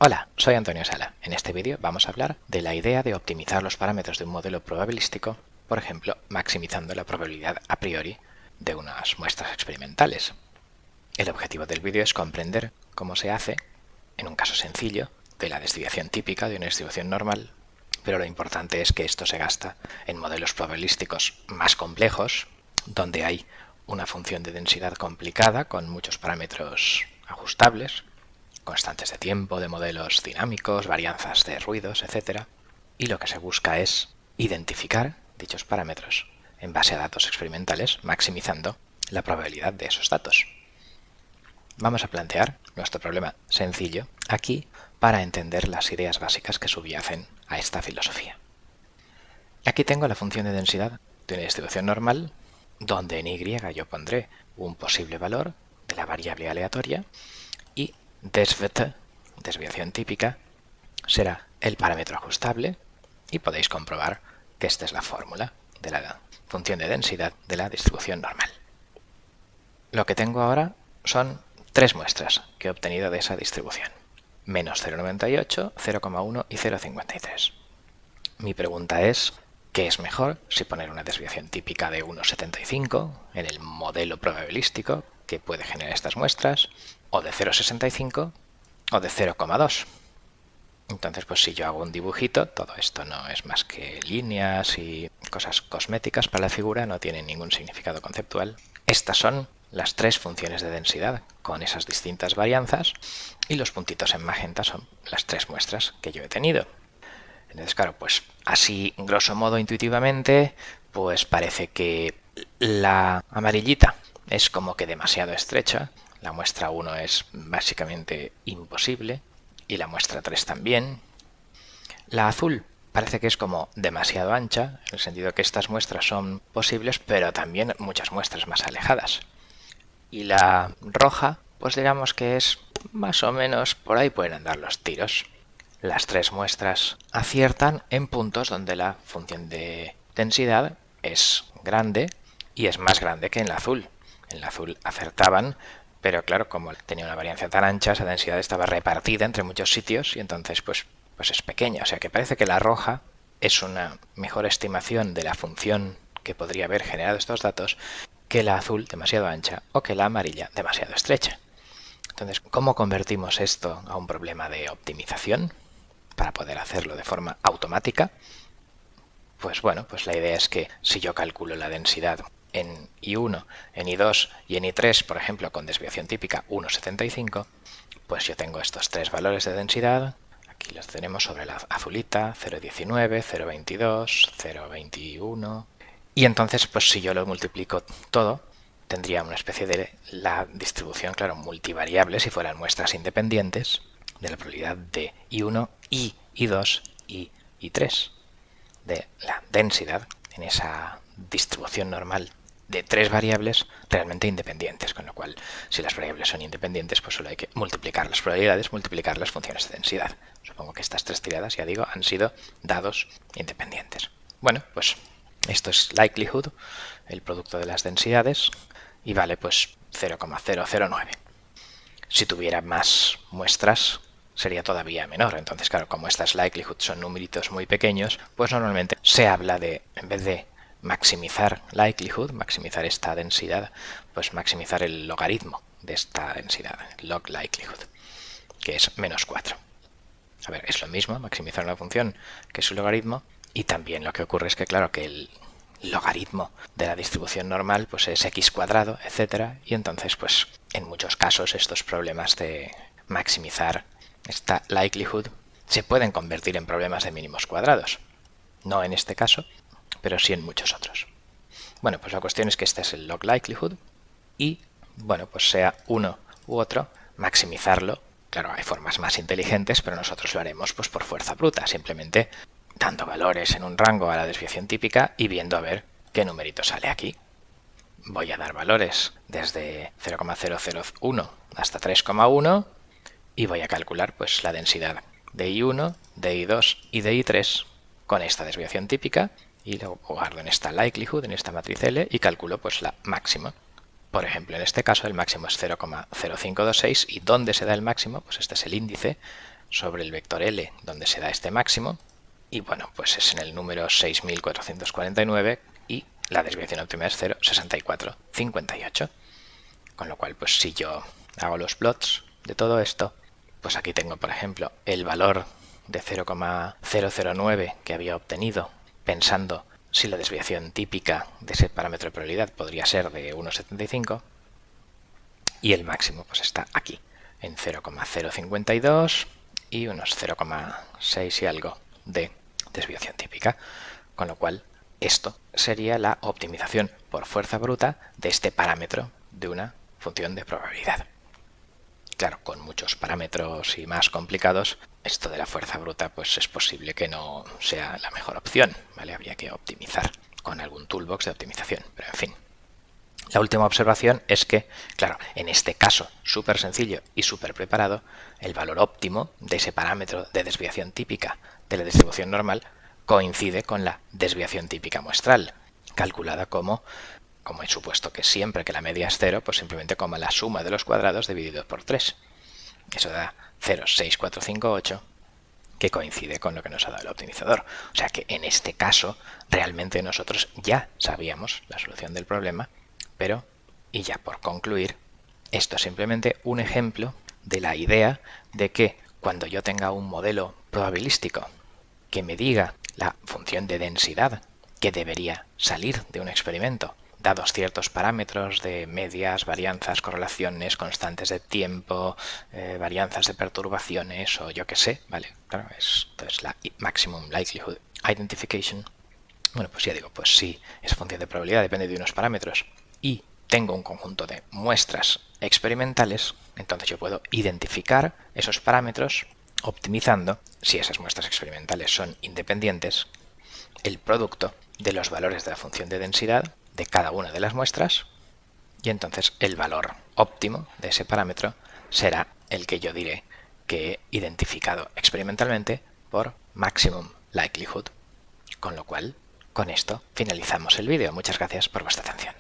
Hola, soy Antonio Sala. En este vídeo vamos a hablar de la idea de optimizar los parámetros de un modelo probabilístico, por ejemplo, maximizando la probabilidad a priori de unas muestras experimentales. El objetivo del vídeo es comprender cómo se hace, en un caso sencillo, de la desviación típica de una distribución normal, pero lo importante es que esto se gasta en modelos probabilísticos más complejos, donde hay una función de densidad complicada con muchos parámetros ajustables, constantes de tiempo, de modelos dinámicos, varianzas de ruidos, etc. Y lo que se busca es identificar dichos parámetros en base a datos experimentales, maximizando la probabilidad de esos datos. Vamos a plantear nuestro problema sencillo aquí para entender las ideas básicas que subyacen a esta filosofía. Aquí tengo la función de densidad de una distribución normal, donde en Y yo pondré un posible valor de la variable aleatoria y DESVT, desviación típica, será el parámetro ajustable y podéis comprobar que esta es la fórmula de la función de densidad de la distribución normal. Lo que tengo ahora son tres muestras que he obtenido de esa distribución: menos 0,98, 0,1 y 0,53. Mi pregunta es, ¿qué es mejor si poner una desviación típica de 1,75 en el modelo probabilístico que puede generar estas muestras, o de 0,65 o de 0,2? Entonces, pues si yo hago un dibujito, todo esto no es más que líneas y cosas cosméticas para la figura, no tiene ningún significado conceptual. Estas son las tres funciones de densidad con esas distintas varianzas y los puntitos en magenta son las tres muestras que yo he tenido. Entonces, claro, pues así, grosso modo, intuitivamente, pues parece que la amarillita es como que demasiado estrecha, la muestra 1 es básicamente imposible y la muestra 3 también. La azul parece que es como demasiado ancha, en el sentido que estas muestras son posibles, pero también muchas muestras más alejadas. Y la roja, pues digamos que es más o menos, por ahí pueden andar los tiros. Las tres muestras aciertan en puntos donde la función de densidad es grande y es más grande que en la azul. En la azul acertaban, pero claro, como tenía una varianza tan ancha, esa densidad estaba repartida entre muchos sitios y entonces pues es pequeña. O sea que parece que la roja es una mejor estimación de la función que podría haber generado estos datos que la azul demasiado ancha o que la amarilla demasiado estrecha. Entonces, ¿cómo convertimos esto a un problema de optimización para poder hacerlo de forma automática? Pues bueno, pues la idea es que si yo calculo la densidad en I1, en I2 y en I3, por ejemplo, con desviación típica 1,75, pues yo tengo estos tres valores de densidad. Aquí los tenemos sobre la azulita, 0,19, 0,22, 0,21. Y entonces, pues si yo lo multiplico todo, tendría una especie de la distribución, claro, multivariable si fueran muestras independientes de la probabilidad de I1, I, I2 y I3, de la densidad en esa distribución normal de tres variables realmente independientes, con lo cual si las variables son independientes pues solo hay que multiplicar las probabilidades, multiplicar las funciones de densidad. Supongo que estas tres tiradas, ya digo, han sido dados independientes. Bueno, pues esto es likelihood, el producto de las densidades, y vale pues 0,009. Si tuviera más muestras sería todavía menor. Entonces, claro, como estas likelihood son numeritos muy pequeños, pues normalmente se habla de, en vez de maximizar likelihood, maximizar esta densidad, pues maximizar el logaritmo de esta densidad, log likelihood, que es menos 4. A ver, es lo mismo maximizar una función que su logaritmo, y también lo que ocurre es que, claro, que el logaritmo de la distribución normal pues es x cuadrado, etcétera, y entonces pues en muchos casos estos problemas de maximizar esta likelihood se pueden convertir en problemas de mínimos cuadrados. No en este caso, pero sí en muchos otros. Bueno, pues la cuestión es que este es el log likelihood y, bueno, pues sea uno u otro, maximizarlo. Claro, hay formas más inteligentes, pero nosotros lo haremos pues por fuerza bruta, simplemente dando valores en un rango a la desviación típica y viendo a ver qué numerito sale aquí. Voy a dar valores desde 0,001 hasta 3,1 y voy a calcular pues la densidad de I1, de I2 y de I3 con esta desviación típica y luego guardo en esta likelihood, en esta matriz L, y calculo pues la máxima. Por ejemplo, en este caso el máximo es 0,0526 y ¿dónde se da el máximo? Pues este es el índice sobre el vector L donde se da este máximo, y bueno, pues es en el número 6449 y la desviación óptima es 0,6458. Con lo cual, pues si yo hago los plots de todo esto, pues aquí tengo, por ejemplo, el valor de 0,009 que había obtenido pensando si la desviación típica de ese parámetro de probabilidad podría ser de 1,75, y el máximo pues está aquí, en 0,052 y unos 0,6 y algo de desviación típica, con lo cual esto sería la optimización por fuerza bruta de este parámetro de una función de probabilidad. Claro, con muchos parámetros y más complicados, esto de la fuerza bruta pues es posible que no sea la mejor opción, ¿vale? Habría que optimizar con algún toolbox de optimización, pero en fin. La última observación es que, claro, en este caso súper sencillo y súper preparado, el valor óptimo de ese parámetro de desviación típica de la distribución normal coincide con la desviación típica muestral, calculada como he supuesto que siempre que la media es 0, pues simplemente como la suma de los cuadrados dividido por 3. Eso da 0,6458, que coincide con lo que nos ha dado el optimizador. O sea que en este caso realmente nosotros ya sabíamos la solución del problema, pero, y ya por concluir, esto es simplemente un ejemplo de la idea de que cuando yo tenga un modelo probabilístico que me diga la función de densidad que debería salir de un experimento, dados ciertos parámetros de medias, varianzas, correlaciones, constantes de tiempo, varianzas de perturbaciones o yo qué sé, ¿vale? Claro, esto es la Maximum Likelihood Identification. Bueno, pues ya digo, pues si esa función de probabilidad depende de unos parámetros y tengo un conjunto de muestras experimentales, entonces yo puedo identificar esos parámetros optimizando, si esas muestras experimentales son independientes, el producto de los valores de la función de densidad de cada una de las muestras, y entonces el valor óptimo de ese parámetro será el que yo diré que he identificado experimentalmente por Maximum Likelihood. Con lo cual, con esto finalizamos el vídeo. Muchas gracias por vuestra atención.